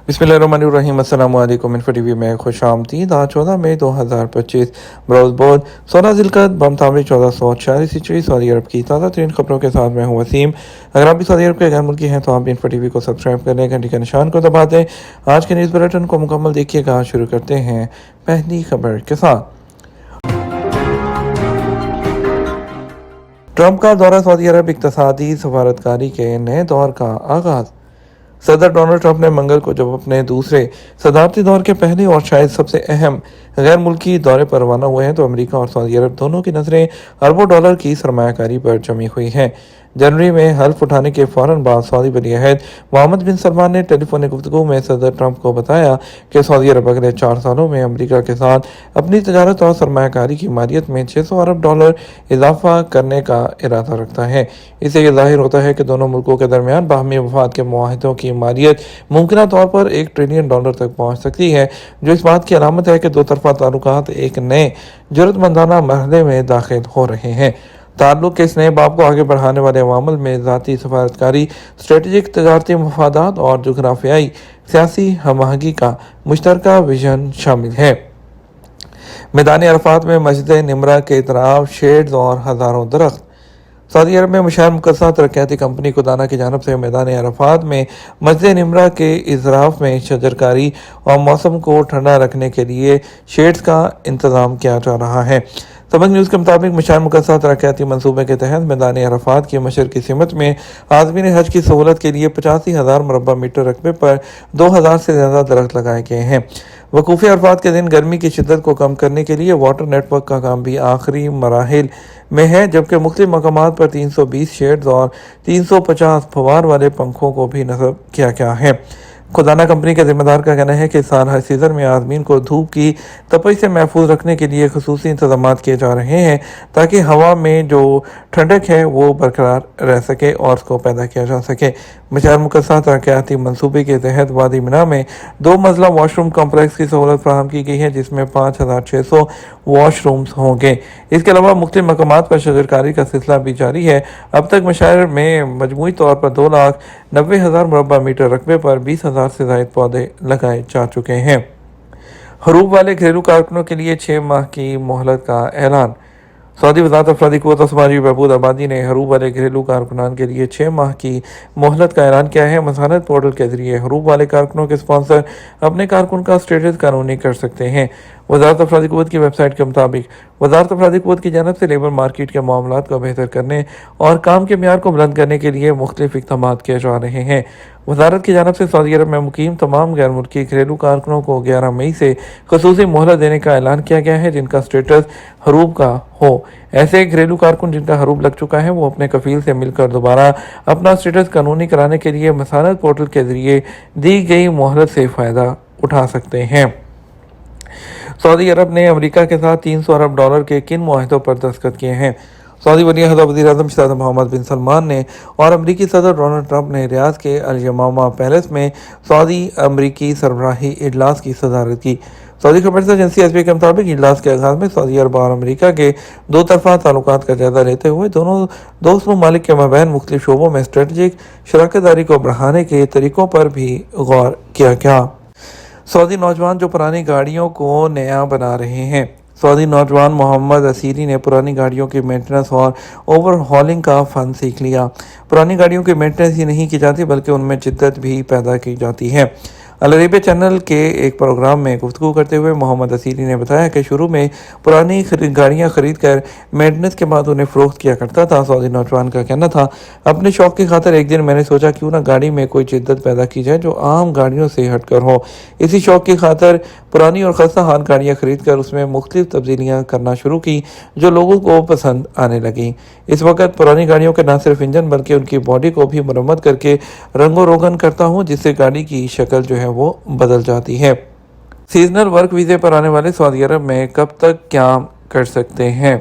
बिस्मिल्लाहिर्रहमानिर्रहीम। अस्सलाम वालेकुम। इन्फो टीवी में खुश आमदीद। आज 14 मई 2025 बरोज़ बोध 16 ज़िलक़द बम तारीख 1446 हिजरी सऊदी अरब की ताज़ा तरीन खबरों के साथ मैं हूँ वसीम। अगर आप भी सऊदी अरब के गैर मुल्की हैं तो आप इन्फो टीवी को सब्सक्राइब कर लें, घंटी के निशान को दबा दें। आज के न्यूज़ बुलेटिन को मुकम्मल देखिएगा। शुरू करते हैं पहली खबर के साथ। ट्रंप का दौरा सऊदी अरब, इक़्तिसादी सफारतकारी के नए दौर का आगाज़। सदर डोनाल्ड ट्रंप ने मंगल को जब अपने दूसरे सदारती दौर के पहले और शायद सबसे अहम गैर मुल्की दौरे पर रवाना हुए हैं तो अमेरिका और सऊदी अरब दोनों की नज़रें अरबों डॉलर की सरमायाकारी पर जमी हुई हैं। जनवरी में हल्फ उठाने के फौरन बाद सऊदी वली अहद मोहम्मद बिन सलमान ने टेलीफोनिक गुफ्तगू में सदर ट्रंप को बताया कि सऊदी अरब अगले 4 सालों में अमेरिका के साथ अपनी तजारत और सरमायाकारी की मालियत में 600 अरब डॉलर इजाफा करने का इरादा रखता है। इससे यह जाहिर होता है कि दोनों मुल्कों के दरमियान बाहमी मफाद के मुआहदों की मालियत मुमकिन तौर पर $1 ट्रिलियन तक पहुँच सकती है, जो इस बात की अलामत है कि दो तरफा ताल्लुकात एक नए जरूरतमंदाना मरहले में दाखिल हो रहे हैं। ताल्लुक के इस नए बाब को आगे बढ़ाने वाले अवामल में ज़ाती सफारतकारी, स्ट्रेटजिक तजारती मफादात और जुग्राफियाई सियासी हमआहंगी का मुश्तरका विजन शामिल है। मैदान अरफात में मस्जिद निमरा के इतराफ शेड्स और हज़ारों दरख्त। सऊदी अरब में मशहूर मुकद्दसा तरक्याती कंपनी खुदाना की जानब से मैदान अरफात में मस्जिद निमरा के इजराफ में शजरकारी और मौसम को ठंडा रखने के लिए शेड्स का इंतज़ाम किया जा रहा है। सबक न्यूज़ के मुताबिक मशहूर मुकद्दसा तरक्याती मनसूबे के तहत मैदान अरफात की मशर की सिमत में आज़मीन हज की सहूलत के लिए 85,000 मुरबा मीटर रकबे पर 2,000 से ज़्यादा दरख्त लगाए गए हैं। वकूफ़ अरफात के दिन गर्मी की शिद्दत को कम करने के लिए वाटर नेटवर्क का काम भी आखिरी मराहिल में है, जबकि मुख्तलिफ मकामात पर 320 शेड्स और 350 फवार वाले पंखों को भी नस्ब किया गया है। खुदाना कंपनी के जिम्मेदार का कहना है कि इस साल हर सीज़न में आदमीन को धूप की तपश से महफूज रखने के लिए खसूसी इंतजाम किए जा रहे हैं ताकि हवा में जो ठंडक है वो बरकरार रह सके और उसको पैदा किया जा सके। मशहूर मुकद्दसा तरक्याती मनसूबे के तहत वादी मिना में 2 मंजिला वॉशरूम कम्प्लेक्स की सहूलत फराहम की गई है, जिसमें 5,600 वॉशरूम्स होंगे। इसके अलावा मुख्तलिफ मकामात पर शजरकारी का सिलसिला भी जारी है। अब तक मशायर में मजमूई तौर पर 2,90,000 मुरबा मीटर रकबे पर 20,000 से ज़ायद पौधे लगाए जा चुके हैं। हरूब वाले घरेलू कारकुनों के लिए 6 माह की मोहलत का ऐलान। सऊदी वज़ारत अफरादी क़ुव्वत और समाजी बहबूद आबादी ने हरूब वाले घरेलू कारकुनान के लिए 6 माह की मोहलत का ऐलान किया है। मसानत पोर्टल के जरिए हरूब वाले कारकुनों के स्पॉन्सर अपने कारकुन का स्टेटस कानूनी कर सकते हैं। वज़ारत अफरादी क़ुव्वत की वेबसाइट के मुताबिक वज़ारत अफरादी क़ुव्वत की जानब से लेबर मार्केट के मामलात को बेहतर करने और काम के म्यार को बुलंद करने के लिए मुख्तलिफ इक़दाम किए जा रहे हैं। वज़ारत की जानब से सऊदी अरब में मुकीम तमाम गैर मुल्की घरेलू कारकुनों को 11 मई से खसूसी मोहलत देने का ऐलान किया गया है, जिनका स्टेटस हरूब का हो। ऐसे घरेलू कारकुन जिनका हरूब लग चुका है वो अपने कफील से मिलकर दोबारा अपना स्टेटस कानूनी कराने के लिए मसानत पोर्टल के जरिए दी गई मोहलत से फ़ायदा उठा सकते हैं। सऊदी अरब ने अमेरिका के साथ 300 अरब डॉलर के किन मुआहदों पर दस्तखत किए हैं? सऊदी वली अहद वज़ीर आज़म शहज़ाद मोहम्मद बिन सलमान ने और अमरीकी सदर डोनाल्ड ट्रंप ने रियाद के अल यमामा पैलेस में सऊदी अमरीकी सरबराही इजलास की सदारत की। सऊदी खबर एजेंसी एसबी के मुताबिक इजलास के आगाज़ में सऊदी अरब और अमरीका के दो तरफा ताल्लुकात का जायजा लेते हुए दोनों दोस्त ममालिक के मबैन मुख्तलिफ शोबों में स्ट्रेटजिक शराकतदारी को बढ़ाने के तरीक़ों पर भी गौर किया गया। सऊदी नौजवान जो पुरानी गाड़ियों को नया बना रहे हैं। सऊदी नौजवान मोहम्मद असीरी ने पुरानी गाड़ियों की मेंटेनेंस और ओवरहॉलिंग का फ़न सीख लिया। पुरानी गाड़ियों की मेंटेनेंस ही नहीं की जाती बल्कि उनमें जिद्दत भी पैदा की जाती है। अल अरेबिया चैनल के एक प्रोग्राम में गुफ्तगू करते हुए मोहम्मद असीरी ने बताया कि शुरू में पुरानी गाड़ियां खरीद कर मेंटेनेंस के बाद उन्हें फ़रोख्त किया करता था। सऊदी नौजवान का कहना था, अपने शौक़ की खातिर एक दिन मैंने सोचा क्यों ना गाड़ी में कोई जिद्दत पैदा की जाए जो आम गाड़ियों से हटकर हो। इसी शौक़ की खातिर पुरानी और खस्ता हाल गाड़ियाँ खरीद कर उसमें मुख्तलिफ तब्दीलियाँ करना शुरू की जो लोगों को पसंद आने लगी। इस वक्त पुरानी गाड़ियों के न सिर्फ इंजन बल्कि उनकी बॉडी को भी मरम्मत करके रंगो रोगन करता हूँ, जिससे गाड़ी की शक्ल जो है वो बदल जाती है। सीजनल वर्क वीज़े पर आने वाले सऊदी अरब में कब तक क्या कर सकते हैं?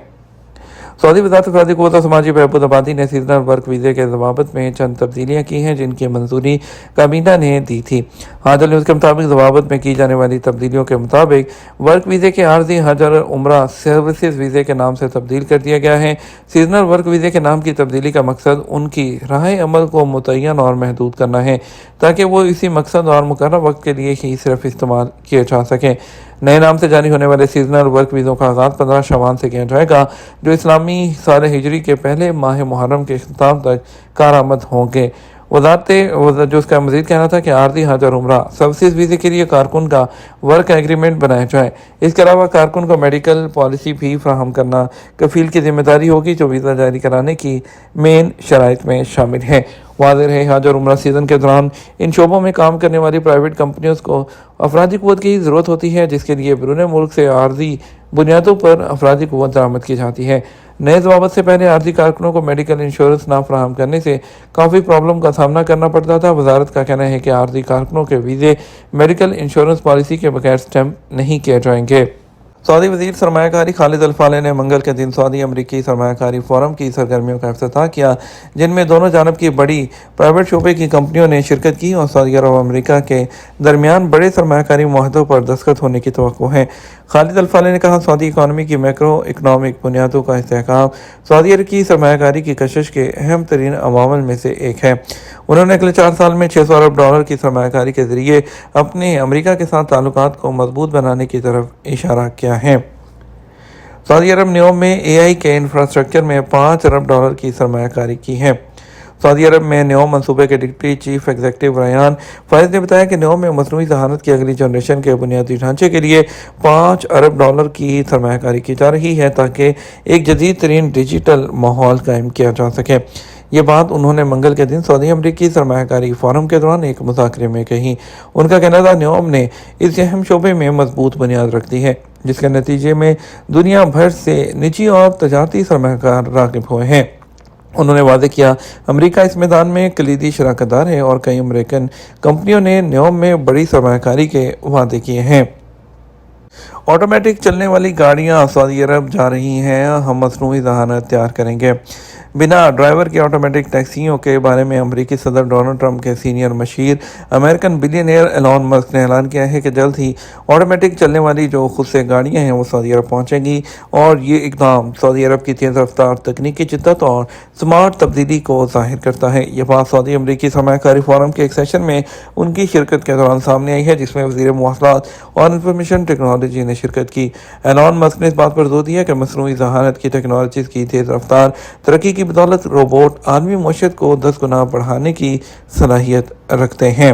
सऊदी वज़ारत अफरादी क़ुव्वत और समाजी बहबूद आबादी ने सीजनल वर्क वीज़े के ज़वाबित में चंद तब्दीलियाँ की हैं जिनकी मंजूरी काबीना ने दी थी। हादल न्यूज़ के मुताबिक ज़वाबित में की जाने वाली तब्दीलियों के मुताबिक वर्क वीज़े के आर्जी हज और उम्रा सर्विसेज वीज़े के नाम से तब्दील कर दिया गया है। सीजनल वर्क वीज़े के नाम की तब्दीली का मकसद उनकी राह अमल को मुतय्यन और महदूद करना है ताकि वो इसी मकसद और मुकर्रर वक्त के लिए ही सिर्फ इस्तेमाल किए जा सकें। नए नाम से जारी होने वाले सीजनल वर्क वीज़ों का आगाज़ 15 शवाल से किया जाएगा जो इस्लामी साल हिजरी के पहले माह मुहर्रम के अख्ताम तक कारआमद होंगे। जो उसका मजीद कहना था कि आर्जी हज और उम्रा सर्विसेज वीज़े के लिए कारकुन का वर्क एग्रीमेंट बनाया जाए। इसके अलावा कारकुन को मेडिकल पॉलिसी भी फ्राहम करना कफील की जिम्मेदारी होगी जो वीज़ा जारी कराने की मेन शराइत में शामिल है। वाज़ेह है हज और उम्रा सीज़न के दौरान इन शोबों में काम करने वाली प्राइवेट कंपनियों को अफरादी क़ुव्वत की ज़रूरत होती है जिसके लिए बैरून मुल्क से आर्जी बुनियादों पर अफरादी क़ुव्वत दरामद की जाती है। नए ज़वाबत से पहले आर्जी कारकुनों को मेडिकल इंश्योरेंस ना फराहम करने से काफ़ी प्रॉब्लम का सामना करना पड़ता था। वजारत का कहना है कि आर्जी कारकुनों के वीज़े मेडिकल इंश्योरेंस पॉलिसी के बगैर स्टैम्प नहीं किए जाएंगे। सऊदी वज़ीर सरमायाकारी खालिद अल फालेह ने मंगल के दिन सऊदी अमरीकी सरमायाकारी फोरम की सरगर्मियों का इफ्तिताह किया जिनमें दोनों जानब की बड़ी प्राइवेट शोबे की कंपनियों ने शिरकत की और सऊदी अरब और अमरीका के दरमियान बड़े सरमायाकारी मुआहदों पर दस्तखत होने की तवक्को है। खालिद अल फालेह ने कहा सऊदी इकानमी की मैक्रो इकनॉमिक बुनियादों का इस्तेहकाम सऊदी अरब की सरमायाकारी की कशिश के अहम तरीन अवामिल में से एक है। उन्होंने अगले 4 साल में $600 अरब की सरमायाकारी के जरिए अपने अमरीका के साथ ताल्लुकात को मजबूत बनाने की तरफ इशारा किया है। सऊदी अरब न्योम में AI के इंफ्रास्ट्रक्चर में $5 अरब की सरमायाकारी की है। सऊदी अरब में न्योम मनसूबे के डिप्टी चीफ एग्जीक्यूटिव रयान फैज़ ने बताया कि न्योम में मसनूई ज़हानत की अगली जनरेशन के बुनियादी ढांचे के लिए $5 अरब की सरमायाकारी की जा रही है ताकि एक जदीद तरीन डिजिटल माहौल कायम किया जा सके। ये बात उन्होंने मंगल के दिन सऊदी अमरीकी सरमायाकारी फोरम के दौरान एक मुज़ाकरे में कही। उनका कहना था न्योम ने इस अहम शोबे में मजबूत बुनियाद रख दी है जिसके नतीजे में दुनिया भर से निजी और तजारती सरमायाकार राग़िब हुए हैं। उन्होंने वादे किया अमेरिका इस मैदान में कलीदी शराकतदार है और कई अमेरिकन कंपनियों ने न्योम में बड़ी सरमायाकारी के वादे किए हैं। ऑटोमेटिक चलने वाली गाड़ियां सऊदी अरब जा रही हैं, हम मसनूई ज़हानत तैयार करेंगे। बिना ड्राइवर के ऑटोमेटिक टैक्सियों के बारे में अमेरिकी सदर डोनाल्ड ट्रंप के senior machine American billionaire Elon Musk ने ऐलान किया है कि जल्द ही ऑटोमेटिक चलने वाली जो खुद से गाड़ियां हैं वो सऊदी अरब पहुंचेंगी और ये इकदाम सऊदी अरब की तेज़ रफ्तार तकनीकी जिद्दत और स्मार्ट तब्दीली को जाहिर करता है। ये बात सऊदी अमरीकी सरमायाकारी फोरम के एक सेशन में उनकी शिरकत के दौरान सामने आई है जिसमें वज़ीर मवासलात और इंफॉर्मेशन टेक्नोलॉजी ने शिरकत की। एलॉन मस्क ने इस बात पर जोर दिया कि मसनूई ज़हानत की टेक्नोलॉजी की तेज़ रफ्तार तरक्की की बदौलत रोबोट आलमी मईशत को 10 गुना बढ़ाने की सलाहियत रखते हैं।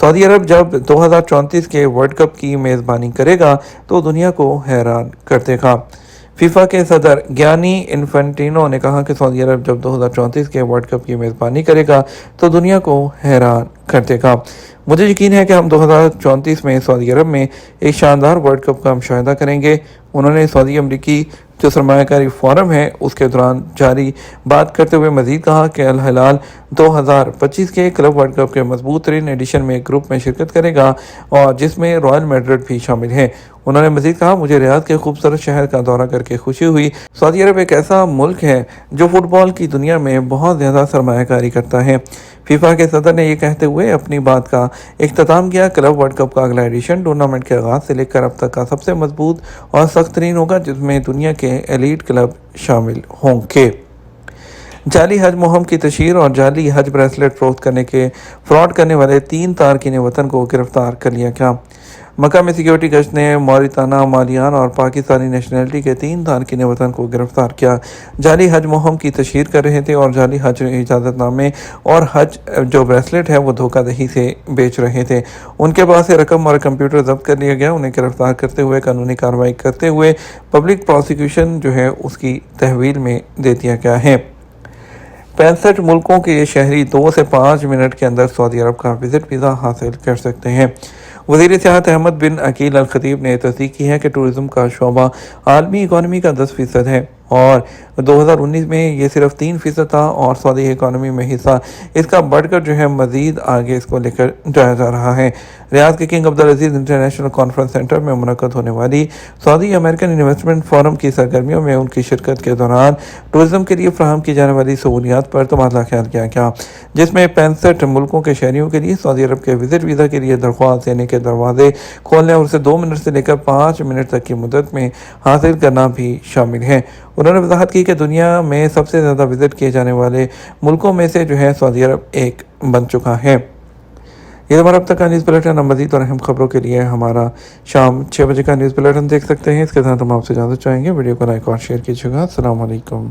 सऊदी अरब जब 2034 के वर्ल्ड कप की मेज़बानी करेगा तो दुनिया को हैरान कर देगा। फीफा के सदर गियानी इन्फेंटिनो ने कहा कि सऊदी अरब जब 2034 के वर्ल्ड कप की मेज़बानी करेगा तो दुनिया को हैरान कर देगा। मुझे यकीन है कि हम 2034 में सऊदी अरब में एक शानदार वर्ल्ड कप का मुशाहिदा करेंगे। उन्होंने सऊदी अमरीकी जो सरमायाकारी फोरम है उसके दौरान जारी बात करते हुए मजीद कहा कि अल हिलाल 2025 के क्लब वर्ल्ड कप के मजबूत तरीन एडिशन में ग्रुप में शिरकत करेगा और जिसमें रॉयल मैड्रिड भी शामिल है। उन्होंने मजीद कहा मुझे रियाद के खूबसूरत शहर का दौरा करके खुशी हुई। सऊदी अरब एक ऐसा मुल्क है जो फुटबॉल की दुनिया में बहुत ज़्यादा सरमायाकारी करता है। फीफा के सदर ने यह कहते हुए अपनी बात का इख्तिताम किया। क्लब वर्ल्ड कप का अगला एडिशन टूर्नामेंट के आगाज़ से लेकर अब तक का सबसे मजबूत और सख्त तरीन होगा जिसमें दुनिया के एलीट क्लब शामिल होंगे। जाली हज मुहिम की तशहीर और जाली हज ब्रेसलेट फरोख्त करने के फ्रॉड करने वाले 3 तारकीन वतन को गिरफ्तार कर लिया गया। मक्का में सिक्योरिटी गश्त ने मौरिताना, मालियान और पाकिस्तानी नेशनलिटी के 3 तारकीन वतन को गिरफ्तार किया। जाली हज मुहिम की तशहीर कर रहे थे और जाली हज इजाज़तनामे और हज जो ब्रेसलेट है वो धोखाधड़ी से बेच रहे थे। उनके पास से रकम और कंप्यूटर जब्त कर लिया गया। उन्हें गिरफ्तार करते हुए कानूनी कार्रवाई करते हुए पब्लिक प्रोसिक्यूशन जो है उसकी तहवील में दे दिया गया है। 65 मुल्कों के शहरी 2 से 5 मिनट के अंदर सऊदी अरब का विजिट वीज़ा हासिल कर सकते हैं। वज़ीर सियाहत अहमद बिन अकील अल खतीब ने तस्दीक की है कि टूरिज़्म का शोबा आलमी इकॉनमी का 10% है। اور 2019 میں یہ صرف 3% تھا اور سعودی اکانومی میں حصہ اس کا بڑھ کر جو ہے مزید آگے اس کو لے کر جایا جا رہا ہے۔ ریاض کے King Abdulaziz International Conference Centre میں منعقد ہونے والی سعودی امریکن انویسٹمنٹ فورم کی سرگرمیوں میں ان کی شرکت کے دوران ٹورزم کے لیے فراہم کی جانے والی سہولیات پر تبادلہ خیال کیا گیا، جس میں 65 ملکوں کے شہریوں کے لیے سعودی عرب کے وزٹ ویزا کے لیے درخواست دینے کے دروازے کھولنے اور اسے 2 منٹ سے لے کر 5 منٹ تک کی مدت میں حاصل کرنا بھی شامل ہے۔ انہوں نے وضاحت کی کہ دنیا میں سب سے زیادہ وزٹ کیے جانے والے ملکوں میں سے جو ہے سعودی عرب ایک بن چکا ہے۔ یہ ہمارا اب تک کا نیوز بلیٹن، مزید اور اہم خبروں کے لیے ہمارا شام 6 بجے کا نیوز بلیٹن دیکھ سکتے ہیں۔ اس کے ساتھ ہم آپ سے اجازت چاہیں گے، ویڈیو کو لائک اور شیئر کیجیے گا۔ السلام علیکم۔